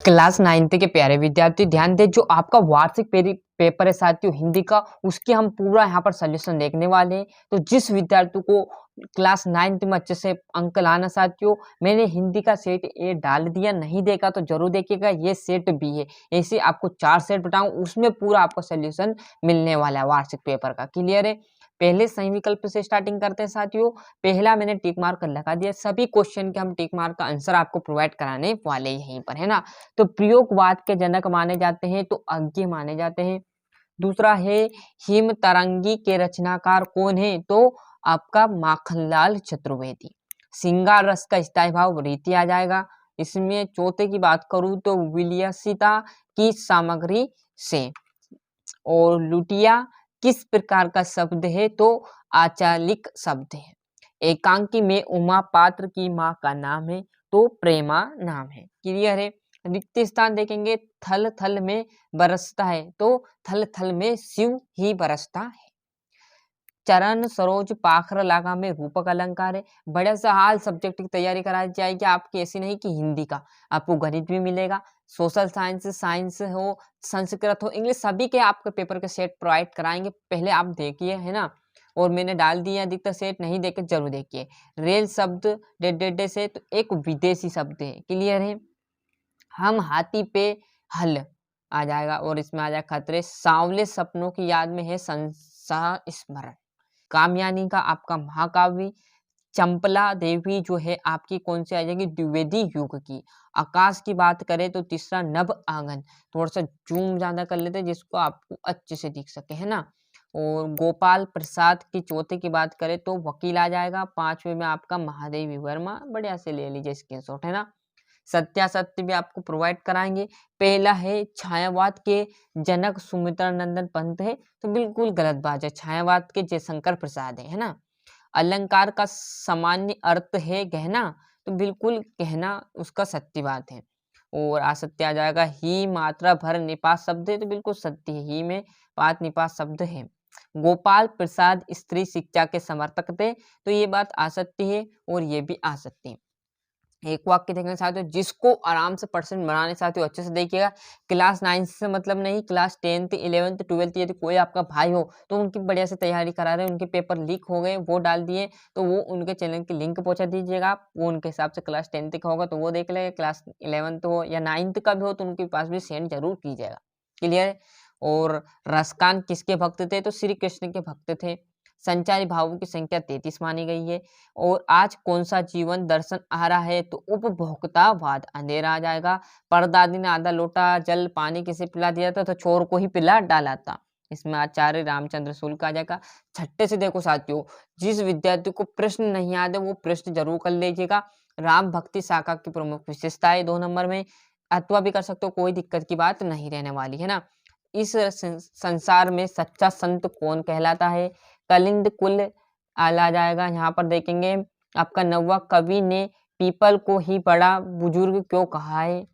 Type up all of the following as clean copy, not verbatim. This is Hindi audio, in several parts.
क्लास 9th के प्यारे विद्यार्थी ध्यान दें, जो आपका वार्षिक पेपर है साथियों हिंदी का, उसके हम पूरा यहाँ पर सॉल्यूशन देखने वाले हैं। तो जिस विद्यार्थी को क्लास 9th में अच्छे से अंक लाना साथियों, मैंने हिंदी का सेट ए डाल दिया, नहीं देखा तो जरूर देखिएगा। ये सेट बी है, ऐसे आपको 4 सेट बताऊं, उसमें पूरा आपको सॉल्यूशन मिलने वाला है वार्षिक पेपर का। क्लियर है? पहले सही विकल्प से स्टार्टिंग करते हैं साथियों। पहला मैंने टिक मार्क लगा दिया, सभी क्वेश्चन के हम टिक मार्क का आंसर आपको प्रोवाइड कराने वाले यहीं पर, है ना। तो प्रयोगवाद के जनक माने जाते हैं तो अज्ञे माने जाते हैं। दूसरा है हिम तरंगी के रचनाकार कौन है, तो आपका माखनलाल चतुर्वेदी। सिंगार रस का स्थायी भाव रीति आ जाएगा। इसमें चौथे की बात करूं तो विलयसिता की सामग्री से। और लुटिया किस प्रकार का शब्द है, तो आचालिक शब्द है। एकांकी में उमा पात्र की माँ का नाम है, तो प्रेमा नाम है। क्लियर है? रिक्त स्थान देखेंगे, थल थल में बरसता है, तो थल थल में शिव ही बरसता है। चरण सरोज पाखर लागा में रूपक अलंकार है। बड़े सा हाल सब्जेक्ट की तैयारी कराई जाएगी आपकी, ऐसी नहीं कि हिंदी का, आपको गणित भी मिलेगा, सोशल साइंस, साइंस हो, संस्कृत हो, इंग्लिश, सभी के आपके पेपर के सेट प्रोवाइड कराएंगे। पहले आप देखिए, है ना। और मैंने डाल दिया अधिकतर सेट, नहीं देखे जरूर देखिए। रेल शब्द डे से तो एक विदेशी शब्द है। क्लियर है? हम हाथी पे हल आ जाएगा, और इसमें आ जाएगा खतरे। सांवले सपनों की याद में है संसार स्मरण। कामयानी का आपका महाकाव्य। चंपला देवी जो है आपकी कौन सी आ जाएगी, द्विवेदी युग की। आकाश की बात करें तो तीसरा नभ आंगन। थोड़ा सा जूम ज्यादा कर लेते हैं जिसको आपको अच्छे से दिख सके, है ना। और गोपाल प्रसाद की चौथे की बात करें तो वकील आ जाएगा। पांचवे में आपका महादेवी वर्मा, बढ़िया से ले लीजिए स्क्रीनशॉट, है ना। सत्यासत्य भी आपको प्रोवाइड कराएंगे। पहला है छायावाद के जनक सुमित्रानंदन पंत है, तो बिल्कुल गलत बात है, छायावाद के जयशंकर प्रसाद है ना। अलंकार का सामान्य अर्थ है गहना, तो बिल्कुल गहना उसका सत्यवाद है। और असत्य आ जाएगा ही मात्रा भर निपात शब्द है, तो बिल्कुल सत्य है, ही में पात निपात शब्द है। गोपाल प्रसाद स्त्री शिक्षा के समर्थक थे, तो ये बात असत्य है और ये भी असत्य है। एक वाक्य देखना चाहते हो जिसको आराम से परसेंट बनाने चाहते हो, अच्छे से देखिएगा। क्लास 9 से मतलब नहीं, क्लास 10th 11th 12th यदि कोई आपका भाई हो तो उनकी बढ़िया से तैयारी करा रहे हैं, उनके पेपर लीक हो गए, वो डाल दिए, तो वो उनके चैनल की लिंक पहुंचा दीजिएगा आप। वो उनके हिसाब से क्लास 10th का होगा तो वो देख लेगा, क्लास 11th हो या 9th का भी हो तो उनके पास भी सेंड जरूर कीजिएगा। क्लियर है? और रसकान किसके भक्त थे, तो श्री कृष्ण के भक्त थे। संचारी भावों की संख्या 33 मानी गई है। और आज कौन सा जीवन दर्शन आ रहा है, तो उपभोक्तावाद। अंधेरा आ जाएगा। परदादी ने आधा लोटा जल पानी किसे पिला दिया था, तो चोर को ही पिला डाला था। इसमें आचार्य रामचंद्र शुल्क आ जाएगा। छठे से देखो साथियों, जिस विद्यार्थी को प्रश्न नहीं याद है वो प्रश्न जरूर कर लीजिएगा। राम भक्ति शाखा की प्रमुख विशेषताएं 2 नंबर में, अथवा भी कर सकते हो, कोई दिक्कत की बात नहीं रहने वाली, है ना। इस संसार में सच्चा संत कौन कहलाता है, कलिंद कुल आला जाएगा। यहाँ पर देखेंगे आपका नौवा कवि ने पीपल को ही बड़ा बुजुर्ग क्यों कहा है।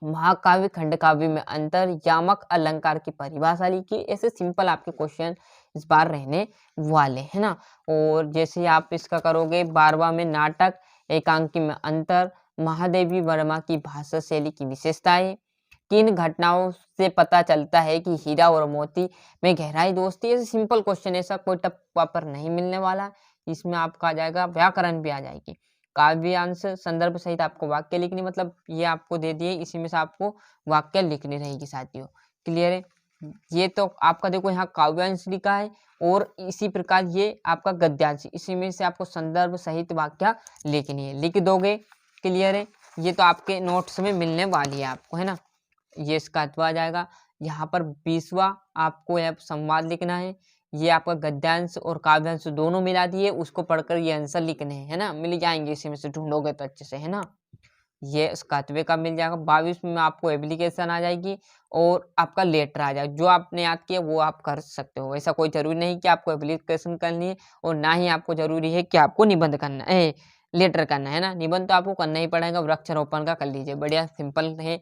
महाकाव्य खंड काव्य में अंतर, यामक अलंकार की परिभाषा लिखी। ऐसे सिंपल आपके क्वेश्चन इस बार रहने वाले, है ना। और जैसे आप इसका करोगे 12वां में नाटक एकांकी में अंतर, महादेवी वर्मा की भाषा शैली की विशेषताएं, किन घटनाओं से पता चलता है कि हीरा और मोती में गहराई दोस्ती। ऐसे सिंपल क्वेश्चन, ऐसा कोई टफ पेपर नहीं मिलने वाला। इसमें आपका आ जाएगा व्याकरण भी आ जाएगी। काव्यांश संदर्भ सहित आपको वाक्य लिखनी, मतलब ये आपको दे दिए, इसी में से आपको वाक्य लिखनी रहेगी साथियों। क्लियर है? ये तो आपका देखो यहाँ काव्यांश लिखा है, और इसी प्रकार ये आपका गद्यांश, इसी में से आपको संदर्भ सहित वाक्य लिखनी है, लिख दोगे। क्लियर है? ये तो आपके नोट्स में मिलने वाली है आपको, है ना। ये इसका अथवा आ जाएगा। यहाँ पर 20वां आपको यह संवाद लिखना है। ये आपका गद्यांश और काव्यांश दोनों मिला दिए, उसको पढ़कर ये आंसर लिखने हैं, है ना। मिल जाएंगे, इसी में से ढूंढोगे तो अच्छे से, है ना। ये स्कातवे का मिल जाएगा। 22 में आपको एप्लीकेशन आ जाएगी और आपका लेटर आ जाएगा। जो आपने याद किया वो आप कर सकते हो, ऐसा कोई जरूरी नहीं कि आपको एप्लीकेशन करनी है, और ना ही आपको जरूरी है कि आपको निबंध करना है, लेटर करना है ना। निबंध तो आपको करना ही पड़ेगा, वृक्षारोपण का कर लीजिए, बढ़िया सिंपल है।